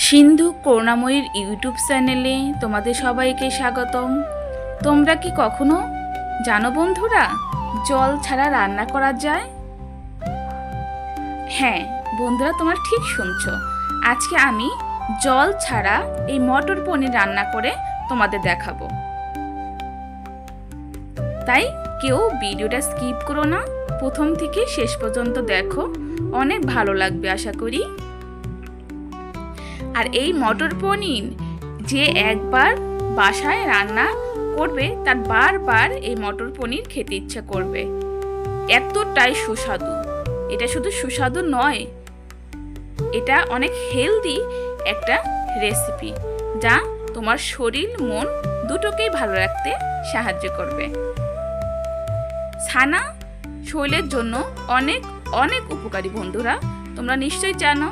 সিন্ধু করুণাময়ীর YouTube চ্যানেলে তোমাদের সবাইকে স্বাগতম। তোমরা কি কখনো জানো বন্ধুরা, জল ছাড়া রান্না করা যায়? হ্যাঁ বন্ধুরা, তোমরা ঠিক শুনছো। আজকে আমি জল ছাড়া এই মটর পনির রান্না করে তোমাদের দেখাবো। তাই কেউ ভিডিওটা স্কিপ করো না, প্রথম থেকে শেষ পর্যন্ত দেখো, অনেক ভালো লাগবে আশা করি। আর এই মটর পনির যে একবার বাসায় রান্না করবে তার বারবার এই মটর পনির খেতে ইচ্ছা করবে, এতটাই সুস্বাদু। এটা শুধু সুস্বাদু নয়, এটা অনেক হেলদি একটা রেসিপি, যা তোমার শরীর মন দুটোকেই ভালো রাখতে সাহায্য করবে। ছানা শরীরের জন্য অনেক অনেক উপকারী বন্ধুরা, তোমরা নিশ্চয়ই জানো।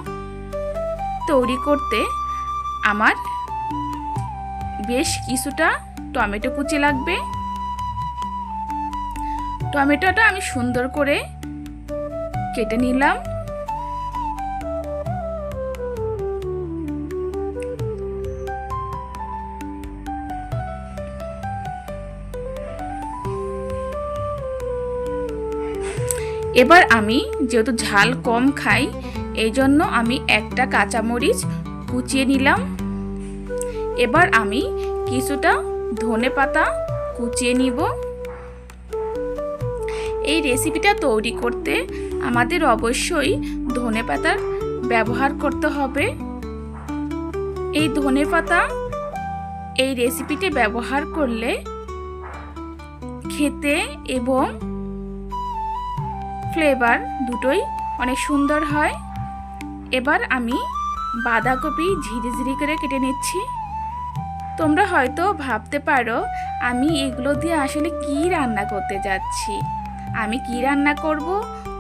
তৈরি করতে আমার বেশ কিছুটা টমেটো কুচি লাগবে। টমেটোটা আমি সুন্দর করে কেটে নিলাম। এবার আমি যেহেতু ঝাল কম খাই, এই জন্য আমি একটা কাঁচামরিচ কুচিয়ে নিলাম। এবার আমি কিছুটা ধনেপাতা কুচিয়ে নিব। এই রেসিপিটা তৈরি করতে আমাদের অবশ্যই ধনেপাতার ব্যবহার করতে হবে। এই ধনেপাতা এই রেসিপিতে ব্যবহার করলে খেতে এবং ফ্লেভার দুটোই অনেক সুন্দর হয়। এবার আমি বাঁধাকপি ঝিরিঝিরি করে কেটে নিচ্ছি। তোমরা হয়তো ভাবতে পারো আমি এগুলো দিয়ে আসলে কি রান্না করতে যাচ্ছি। আমি কি রান্না করব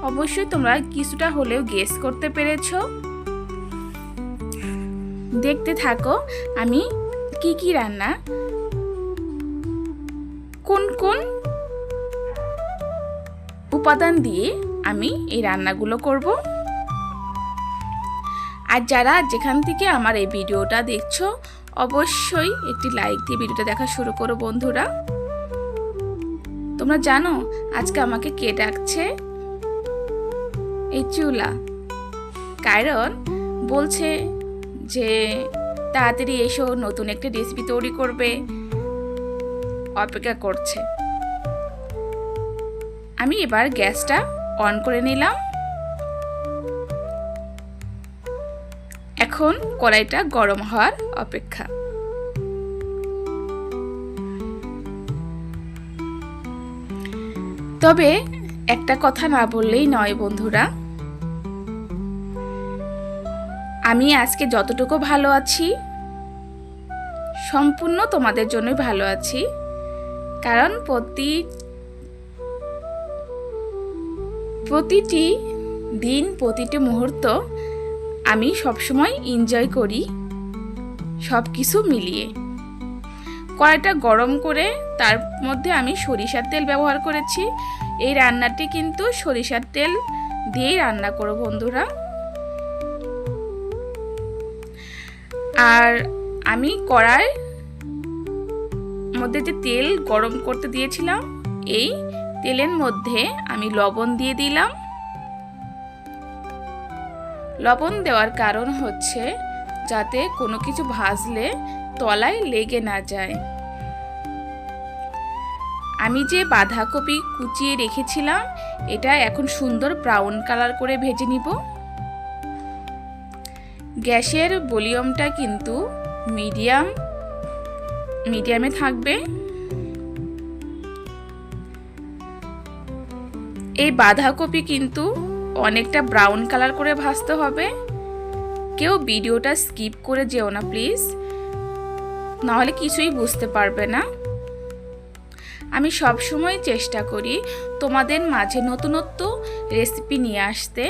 অবশ্যই তোমরা কিছুটা হলেও গেস করতে পেরেছো। দেখতে থাকো আমি কি কি রান্না, কোন কোন উপাদান দিয়ে আমি এই রান্নাগুলো করব। আর যারা যেখান থেকে আমার এই ভিডিওটা দেখছো, অবশ্যই একটি লাইক দিয়ে ভিডিওটা দেখা শুরু করো বন্ধুরা। তোমরা জানো আজকে আমাকে কে ডাকছে? এই চুলা, কারণ বলছে যে তাড়াতাড়ি এসো, নতুন একটা রেসিপি তৈরি করবে, অপেক্ষা করছে। আমি এবার গ্যাসটা অন করে নিলাম। এখন কড়াইটা গরম হওয়ার অপেক্ষা। তবে একটা কথা না বললেই নয় বন্ধুরা, আমি আজকে যতটুকু ভালো আছি সম্পূর্ণ তোমাদের জন্যই ভালো আছি। কারণ প্রতিটি দিন, প্রতিটি মুহূর্ত আমি সবসময় এনজয় করি সব কিছু মিলিয়ে। কড়াইটা গরম করে তার মধ্যে আমি সরিষার তেল ব্যবহার করেছি। এই রান্নাটি কিন্তু সরিষার তেল দিয়েই রান্না করো বন্ধুরা। আর আমি কড়াইয়ের মধ্যে যে তেল গরম করতে দিয়েছিলাম, এই তেলের মধ্যে আমি লবণ দিয়ে দিলাম। লবণ দেওয়ার কারণ হচ্ছে যাতে কোনো কিছু ভাজলে তলায় লেগে না যায়। আমি যে বাঁধাকপি কুচিয়ে রেখেছিলাম, এটা এখন সুন্দর ব্রাউন কালার করে ভেজে নিব। গ্যাসের ভলিউমটা কিন্তু মিডিয়ামে থাকবে। এই বাঁধাকপি কিন্তু অনেকটা ব্রাউন কালার করে ভাজতে হবে। কেউ ভিডিওটা স্কিপ করে যেও না প্লিজ, নাহলে কিছুই বুঝতে পারবে না। আমি সব সময় চেষ্টা করি তোমাদের মাঝে নতুনত্ব রেসিপি নিয়ে আসতে।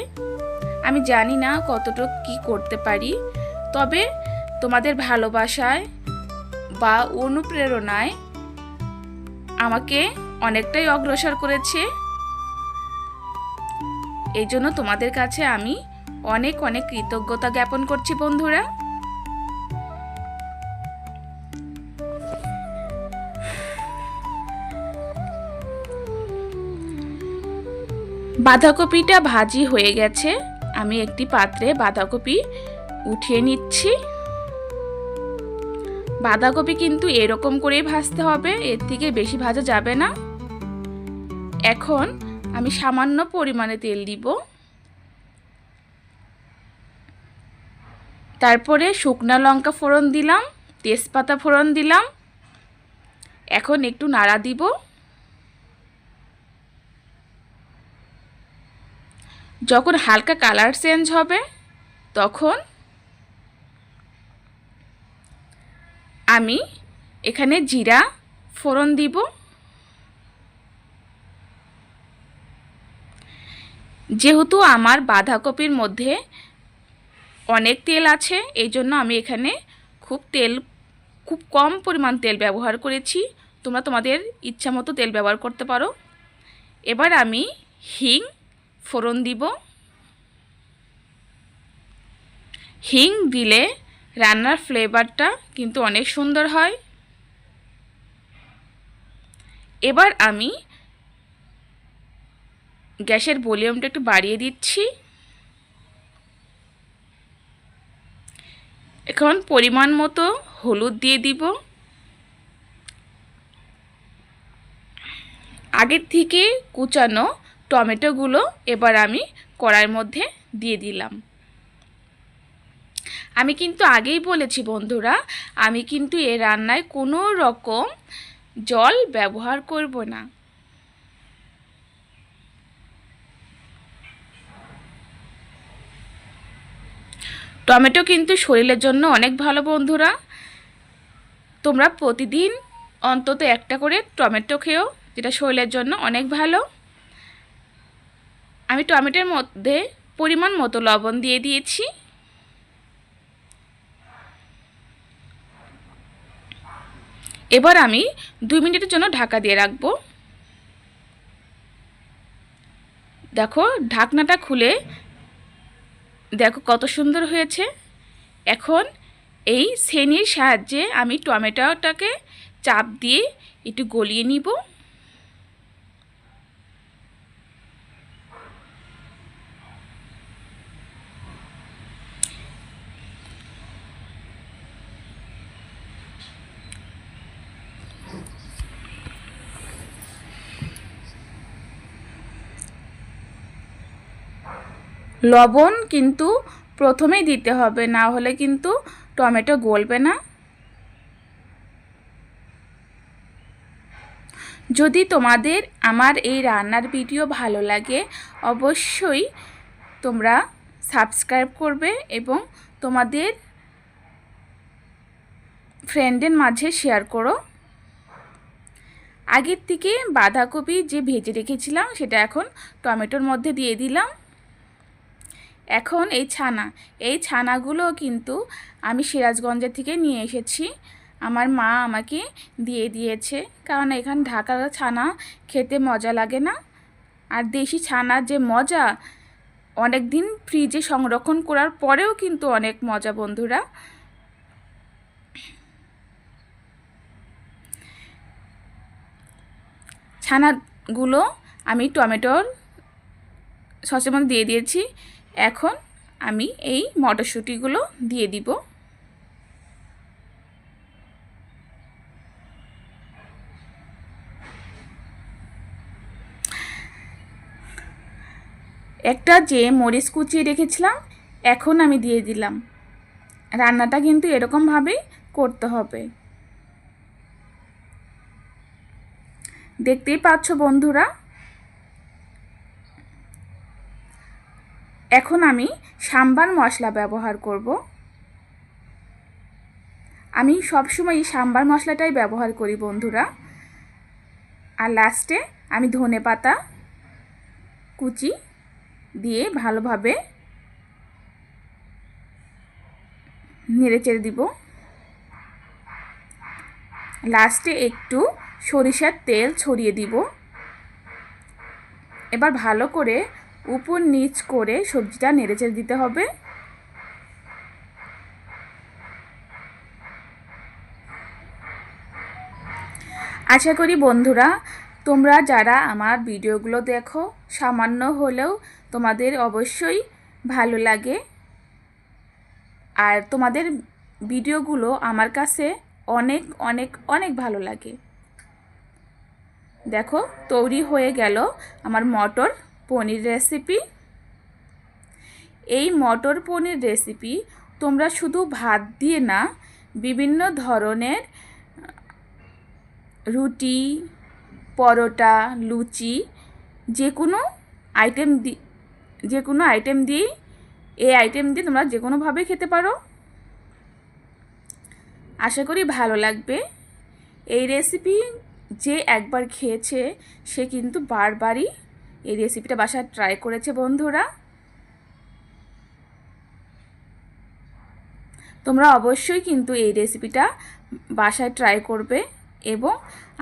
আমি জানি না কতটুকু কি করতে পারি, তবে তোমাদের ভালোবাসায় বা অনুপ্রেরণায় আমাকে অনেকটাই অগ্রসর করেছে। এই জন্য তোমাদের কাছে আমি অনেক অনেক কৃতজ্ঞতা জ্ঞাপন করছি বন্ধুরা। বাঁধাকপিটা ভাজি হয়ে গেছে, আমি একটি পাত্রে বাঁধাকপি উঠিয়ে নিচ্ছি। বাঁধাকপি কিন্তু এরকম করেই ভাজতে হবে, এর থেকে বেশি ভাজা যাবে না। এখন আমি সামান্য পরিমাণে তেল দিব, তারপরে শুকনো লঙ্কা ফোড়ন দিলাম, তেজপাতা ফোড়ন দিলাম। এখন একটু নাড়া দিব। যখন হালকা কালার চেঞ্জ হবে তখন আমি এখানে জিরা ফোড়ন দিব। যেহেতু আমার বাঁধাকপির মধ্যে অনেক তেল আছে, এই জন্য আমি এখানে খুব কম পরিমাণ তেল ব্যবহার করেছি। তোমরা তোমাদের ইচ্ছা মতো তেল ব্যবহার করতে পারো। এবার আমি হিং ফোড়ন দিব। হিং দিলে রান্নার ফ্লেভারটা কিন্তু অনেক সুন্দর হয়। এবার আমি গ্যাসের ভলিউমটা একটু বাড়িয়ে দিচ্ছি। এখন পরিমাণ মতো হলুদ দিয়ে দিব। আগের থেকে কুচানো টমেটোগুলো এবার আমি কড়াইয়ের মধ্যে দিয়ে দিলাম। আমি কিন্তু আগেই বলেছি বন্ধুরা, আমি কিন্তু এই রান্নায় কোনো রকম জল ব্যবহার করব না। টমেটো কিন্তু শরীরের জন্য অনেক ভালো বন্ধুরা। তোমরা প্রতিদিন অন্তত একটা করে টমেটো খেও, যেটা শরীরের জন্য অনেক ভালো। আমি টমেটোর মধ্যে পরিমাণ মতো লবণ দিয়ে দিয়েছি। এবার আমি 2 মিনিটের জন্য ঢাকা দিয়ে রাখবো। দেখো ঢাকনাটা খুলে দেখো কত সুন্দর হয়েছে। এখন এই ছেনির সাহায্যে আমি টমেটোটাকে চাপ দিয়ে একটু গলিয়ে নিব। লবণ কিন্তু প্রথমেই দিতে হবে, না হলে কিন্তু টমেটো গলবে না। যদি তোমাদের আমার এই রান্নার ভিডিও ভালো লাগে অবশ্যই তোমরা সাবস্ক্রাইব করবে এবং তোমাদের ফ্রেন্ডের মাঝে শেয়ার করো। আগের থেকে বাঁধাকপি যে ভেজে রেখেছিলাম সেটা এখন টমেটোর মধ্যে দিয়ে দিলাম। এখন এই ছানাগুলো কিন্তু আমি সিরাজগঞ্জের থেকে নিয়ে এসেছি, আমার মা আমাকে দিয়ে দিয়েছে। কারণ এখানে ঢাকার ছানা খেতে মজা লাগে না, আর দেশি ছানার যে মজা অনেক দিন ফ্রিজে সংরক্ষণ করার পরেও কিন্তু অনেক মজা বন্ধুরা। ছানাগুলো আমি টমেটোর সসের মধ্যে দিয়ে দিয়েছি। এখন আমি এই মটরশুঁটিগুলো দিয়ে দিব। একটা যে মরিচ কুচিয়ে রেখেছিলাম এখন আমি দিয়ে দিলাম। রান্নাটা কিন্তু এরকমভাবেই করতে হবে। দেখতেই পাচ্ছ বন্ধুরা। এখন আমি সাম্বার মশলা ব্যবহার করব। আমি সবসময় সাম্বার মশলাটাই ব্যবহার করি বন্ধুরা। আর লাস্টে আমি ধনেপাতা কুচি দিয়ে ভালোভাবে নেড়েচেড়ে দিব। লাস্টে একটু সরিষার তেল ছড়িয়ে দিব। এবার ভালো করে উপর নিচ করে সবজিটা নেড়েচেড়ে দিতে হবে। আশা করি বন্ধুরা তোমরা যারা আমার ভিডিওগুলো দেখো সামান্য হলেও তোমাদের অবশ্যই ভালো লাগে। আর তোমাদের ভিডিওগুলো আমার কাছে অনেক অনেক অনেক ভালো লাগে। দেখো তৈরি হয়ে গেল আমার মটর পনির রেসিপি। এই মটর পনির রেসিপি তোমরা শুধু ভাত দিয়ে না, বিভিন্ন ধরনের রুটি, পরোটা, লুচি, যে কোনো আইটেম দিয়েই এই আইটেম দিয়ে তোমরা যে কোনোভাবে খেতে পারো। আশা করি ভালো লাগবে। এই রেসিপি যে একবার খেয়েছে সে কিন্তু বারবারই এই রেসিপিটা বাসায় ট্রাই করেছে বন্ধুরা। তোমরা অবশ্যই কিন্তু এই রেসিপিটা বাসায় ট্রাই করবে এবং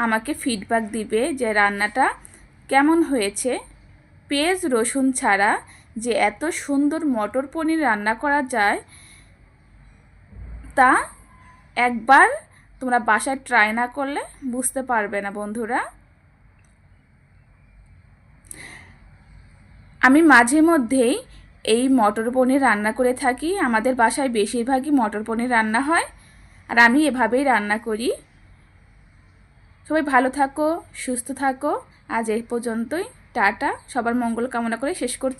আমাকে ফিডব্যাক দিবে যে রান্নাটা কেমন হয়েছে। পেঁয়াজ রসুন ছাড়া যে এত সুন্দর মটর পনির রান্না করা যায় তা একবার তোমরা বাসায় ট্রাই না করলে বুঝতে পারবে না বন্ধুরা। আমি মাঝে মধ্যেই এই মটর পনির রান্না করে থাকি। আমাদের বাসায় বেশিরভাগই মটর পনির রান্না হয় আর আমি এভাবেই রান্না করি। সবাই ভালো থাকো, সুস্থ থাকো। আজ এই পর্যন্তই। টাটা। সবার মঙ্গল কামনা করে শেষ করছি।